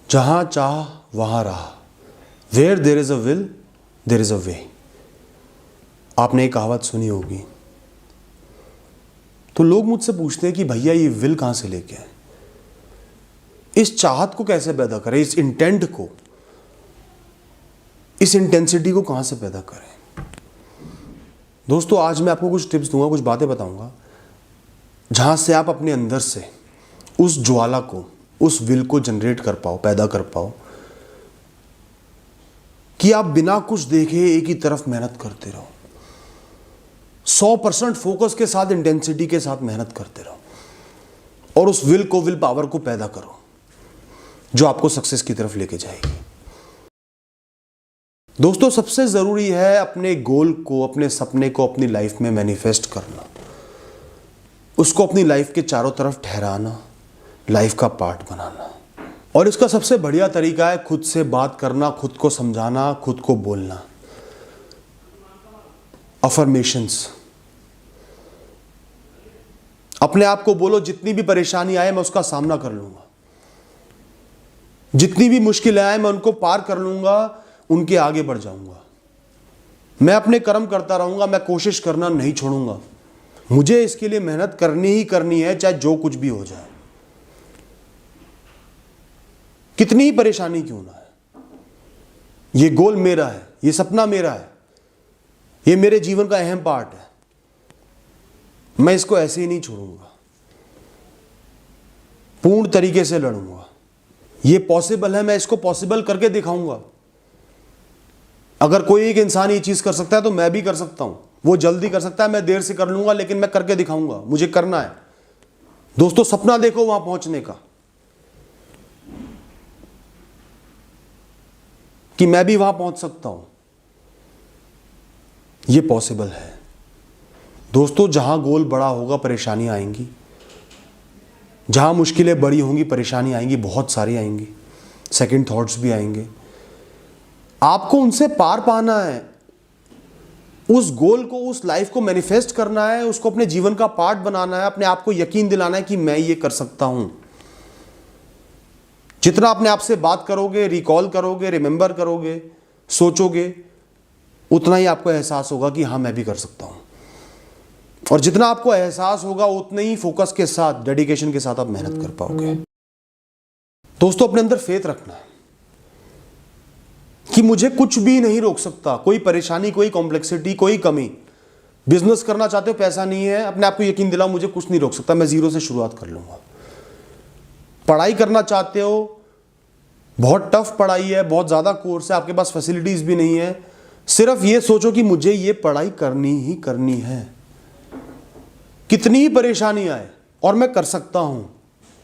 जहां चाह वहां राह, where there is a will there is a way. आपने एक कहावत सुनी होगी। तो लोग मुझसे पूछते हैं कि भैया ये विल कहां से लेके आए, इस चाहत को कैसे पैदा करें, इस इंटेंट को, इस इंटेंसिटी को कहां से पैदा करें। दोस्तों आज मैं आपको कुछ टिप्स दूंगा, कुछ बातें बताऊंगा जहां से आप अपने अंदर से उस ज्वाला को, उस विल को जनरेट कर पाओ, पैदा कर पाओ कि आप बिना कुछ देखे एक ही तरफ मेहनत करते रहो, 100% फोकस के साथ, इंटेंसिटी के साथ मेहनत करते रहो और उस विल को, विल पावर को पैदा करो जो आपको सक्सेस की तरफ लेके जाएगी। दोस्तों सबसे जरूरी है अपने गोल को, अपने सपने को अपनी लाइफ में मैनिफेस्ट करना, उसको अपनी लाइफ के चारों तरफ ठहराना, लाइफ का पार्ट बनाना। और इसका सबसे बढ़िया तरीका है खुद से बात करना, खुद को समझाना, खुद को बोलना। अफर्मेशंस, अपने आप को बोलो जितनी भी परेशानी आए मैं उसका सामना कर लूंगा, जितनी भी मुश्किलें आए मैं उनको पार कर लूंगा, उनके आगे बढ़ जाऊंगा, मैं अपने कर्म करता रहूंगा, मैं कोशिश करना नहीं छोड़ूंगा, मुझे इसके लिए मेहनत करनी ही करनी है चाहे जो कुछ भी हो जाए, कितनी ही परेशानी क्यों ना है। ये गोल मेरा है, ये सपना मेरा है, ये मेरे जीवन का अहम पार्ट है, मैं इसको ऐसे ही नहीं छोड़ूंगा, पूर्ण तरीके से लड़ूंगा। ये पॉसिबल है, मैं इसको पॉसिबल करके दिखाऊंगा। अगर कोई एक इंसान ये चीज कर सकता है तो मैं भी कर सकता हूं। वो जल्दी कर सकता है, मैं देर से कर लूंगा, लेकिन मैं करके दिखाऊंगा, मुझे करना है। दोस्तों सपना देखो वहां पहुंचने का, कि मैं भी वहां पहुंच सकता हूं, ये पॉसिबल है। दोस्तों जहां गोल बड़ा होगा परेशानियां आएंगी, जहां मुश्किलें बड़ी होंगी परेशानी आएंगी, बहुत सारी आएंगी, सेकंड थॉट्स भी आएंगे। आपको उनसे पार पाना है, उस गोल को, उस लाइफ को मैनिफेस्ट करना है, उसको अपने जीवन का पार्ट बनाना है, अपने आप को यकीन दिलाना है कि मैं ये कर सकता हूं। जितना अपने आप से बात करोगे, रिकॉल करोगे, रिमेंबर करोगे, सोचोगे, उतना ही आपको एहसास होगा कि हाँ मैं भी कर सकता हूं। और जितना आपको एहसास होगा उतने ही फोकस के साथ, डेडिकेशन के साथ आप मेहनत कर पाओगे। दोस्तों अपने अंदर फेथ रखना है कि मुझे कुछ भी नहीं रोक सकता, कोई परेशानी, कोई कॉम्प्लेक्सिटी, कोई कमी। बिजनेस करना चाहते हो, पैसा नहीं है, अपने आप को यकीन दिलाओ मुझे कुछ नहीं रोक सकता, मैं जीरो से शुरुआत कर लूंगा। पढ़ाई करना चाहते हो, बहुत टफ पढ़ाई है, बहुत ज्यादा कोर्स है, आपके पास फैसिलिटीज भी नहीं है, सिर्फ ये सोचो कि मुझे ये पढ़ाई करनी ही करनी है, कितनी ही परेशानी आए और मैं कर सकता हूं।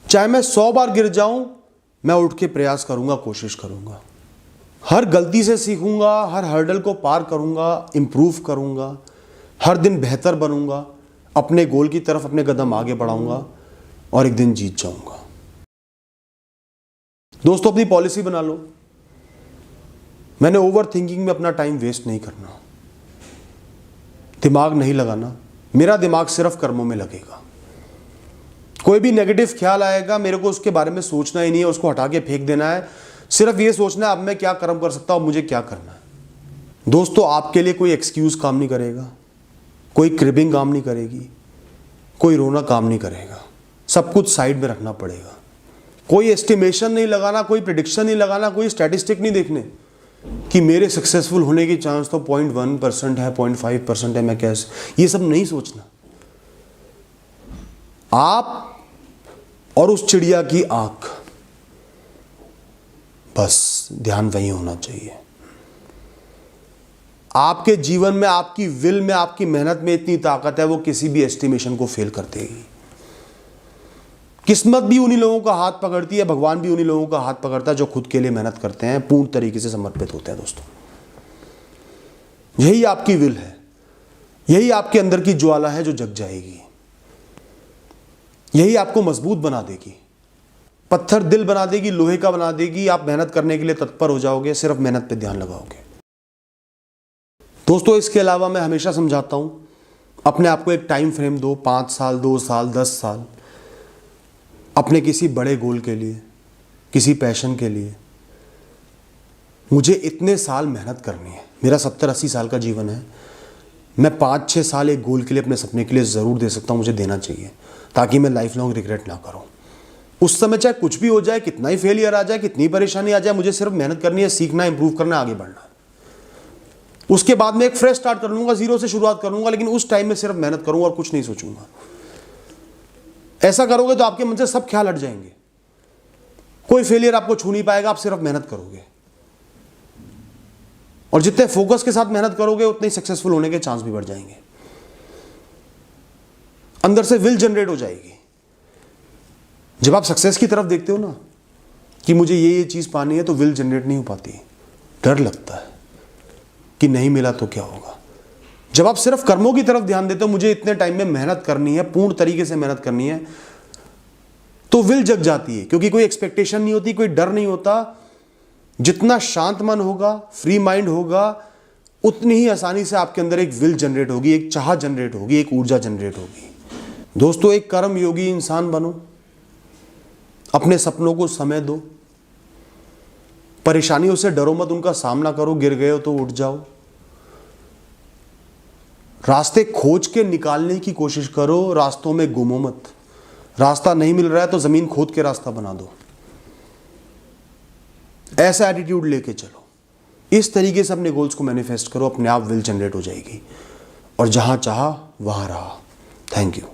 चाहे मैं 100 बार गिर जाऊं, मैं उठ के प्रयास करूंगा, कोशिश करूंगा, हर गलती से सीखूंगा, हर हर्डल को पार करूंगा, इंप्रूव करूंगा, हर दिन बेहतर बनूंगा, अपने गोल की तरफ अपने कदम आगे बढ़ाऊंगा और एक दिन जीत जाऊंगा। दोस्तों अपनी पॉलिसी बना लो, मैंने ओवर थिंकिंग में अपना टाइम वेस्ट नहीं करना, दिमाग नहीं लगाना, मेरा दिमाग सिर्फ कर्मों में लगेगा। कोई भी नेगेटिव ख्याल आएगा, मेरे को उसके बारे में सोचना ही नहीं है, उसको हटा के फेंक देना है, सिर्फ ये सोचना है अब मैं क्या कर्म कर सकता हूं, मुझे क्या करना है। दोस्तों आपके लिए कोई एक्सक्यूज काम नहीं करेगा, कोई क्रिबिंग काम नहीं करेगी, कोई रोना काम नहीं करेगा, सब कुछ साइड में रखना पड़ेगा। कोई एस्टिमेशन नहीं लगाना, कोई प्रेडिक्शन नहीं लगाना, कोई स्टैटिस्टिक नहीं देखने कि मेरे सक्सेसफुल होने की चांस तो 0.1% है, 0.5% है, मैं कैसे, ये सब नहीं सोचना। आप और उस चिड़िया की आंख, बस ध्यान वही होना चाहिए। आपके जीवन में, आपकी विल में, आपकी मेहनत में इतनी ताकत है, वो किसी भी एस्टिमेशन को फेल कर देगी। किस्मत भी उन्हीं लोगों का हाथ पकड़ती है, भगवान भी उन्हीं लोगों का हाथ पकड़ता है जो खुद के लिए मेहनत करते हैं, पूर्ण तरीके से समर्पित होते हैं। दोस्तों यही आपकी विल है, यही आपके अंदर की ज्वाला है जो जग जाएगी, यही आपको मजबूत बना देगी, पत्थर दिल बना देगी, लोहे का बना देगी। आप मेहनत करने के लिए तत्पर हो जाओगे, सिर्फ मेहनत पे ध्यान लगाओगे। दोस्तों इसके अलावा मैं हमेशा समझाता हूं, अपने आप को एक टाइम फ्रेम दो, 5 साल, 2 साल, 10 साल, अपने किसी बड़े गोल के लिए, किसी पैशन के लिए। मुझे इतने साल मेहनत करनी है, मेरा 70-80 साल का जीवन है, मैं 5-6 साल एक गोल के लिए, अपने सपने के लिए ज़रूर दे सकता हूँ, मुझे देना चाहिए, ताकि मैं लाइफ लॉन्ग रिग्रेट ना करूँ। उस समय चाहे कुछ भी हो जाए, कितना ही फेलियर आ जाए, कितनी परेशानी आ जाए, मुझे सिर्फ मेहनत करनी है, सीखना, इंप्रूव करना, आगे बढ़ना है। उसके बाद में एक फ्रेश स्टार्ट कर लूँगा, ज़ीरो से शुरुआत कर लूँगा, लेकिन उस टाइम में सिर्फ मेहनत करूँगा और कुछ नहीं सोचूंगा। ऐसा करोगे तो आपके मन से सब ख्याल हट जाएंगे, कोई फेलियर आपको छू नहीं पाएगा, आप सिर्फ मेहनत करोगे। और जितने फोकस के साथ मेहनत करोगे उतने सक्सेसफुल होने के चांस भी बढ़ जाएंगे। अंदर से विल जनरेट हो जाएगी। जब आप सक्सेस की तरफ देखते हो ना कि मुझे ये चीज पानी है, तो विल जनरेट नहीं हो पाती, डर लगता है कि नहीं मिला तो क्या होगा। जब आप सिर्फ कर्मों की तरफ ध्यान देते हो, मुझे इतने टाइम में मेहनत करनी है, पूर्ण तरीके से मेहनत करनी है, तो विल जग जाती है, क्योंकि कोई एक्सपेक्टेशन नहीं होती, कोई डर नहीं होता। जितना शांत मन होगा, फ्री माइंड होगा, उतनी ही आसानी से आपके अंदर एक विल जनरेट होगी, एक चाह जनरेट होगी, एक ऊर्जा जनरेट होगी। दोस्तों, एक कर्म योगी इंसान बनो, अपने सपनों को समय दो, परेशानियों से डरो मत, उनका सामना करो, गिर गए हो तो उठ जाओ, रास्ते खोज के निकालने की कोशिश करो, रास्तों में गुमो मत। रास्ता नहीं मिल रहा है तो जमीन खोद के रास्ता बना दो। ऐसा एटीट्यूड लेके चलो, इस तरीके से अपने गोल्स को मैनिफेस्ट करो, अपने आप विल जनरेट हो जाएगी और जहां चाहा वहां रहा। Thank you.